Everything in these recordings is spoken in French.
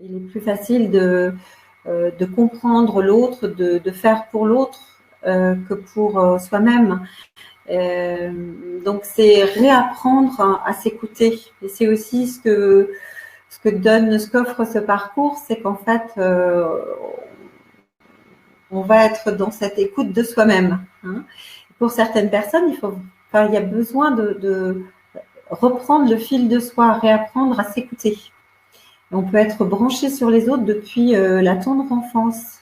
il est plus facile de comprendre l'autre, de faire pour l'autre que pour soi-même. Donc c'est réapprendre à s'écouter. Et c'est aussi ce qu'offre ce parcours, c'est qu'en fait, on va être dans cette écoute de soi-même. Hein. Pour certaines personnes, il y a besoin de reprendre le fil de soi, réapprendre à s'écouter. On peut être branché sur les autres depuis la tendre enfance.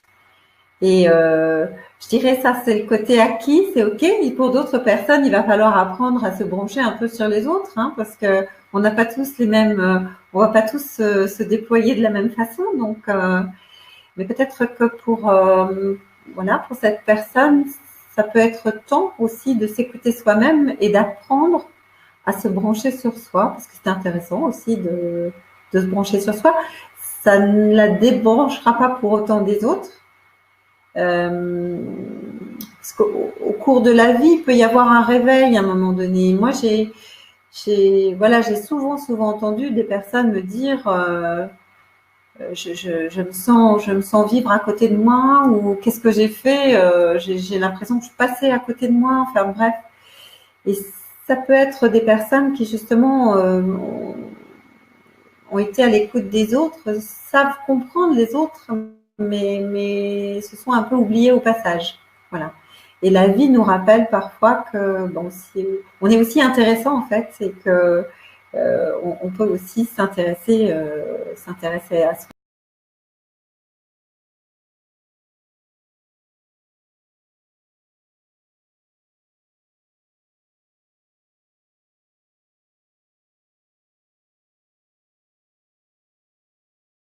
Et je dirais ça, c'est le côté acquis, c'est ok. Et pour d'autres personnes, il va falloir apprendre à se brancher un peu sur les autres, hein, parce que on n'a pas tous les mêmes, on va pas tous se déployer de la même façon. Donc, mais peut-être que pour cette personne, ça peut être temps aussi de s'écouter soi-même et d'apprendre à se brancher sur soi, parce que c'est intéressant aussi de se brancher sur soi. Ça ne la débranchera pas pour autant des autres. Parce qu'au cours de la vie, il peut y avoir un réveil à un moment donné. Moi, j'ai souvent entendu des personnes me dire je me sens vivre à côté de moi, ou qu'est-ce que j'ai fait, j'ai l'impression que je suis passée à côté de moi, enfin bref. Et ça peut être des personnes qui justement ont été à l'écoute des autres, savent comprendre les autres, mais se sont un peu oubliés au passage. Voilà. Et la vie nous rappelle parfois que on est aussi intéressant en fait, c'est que on peut aussi s'intéresser à soi.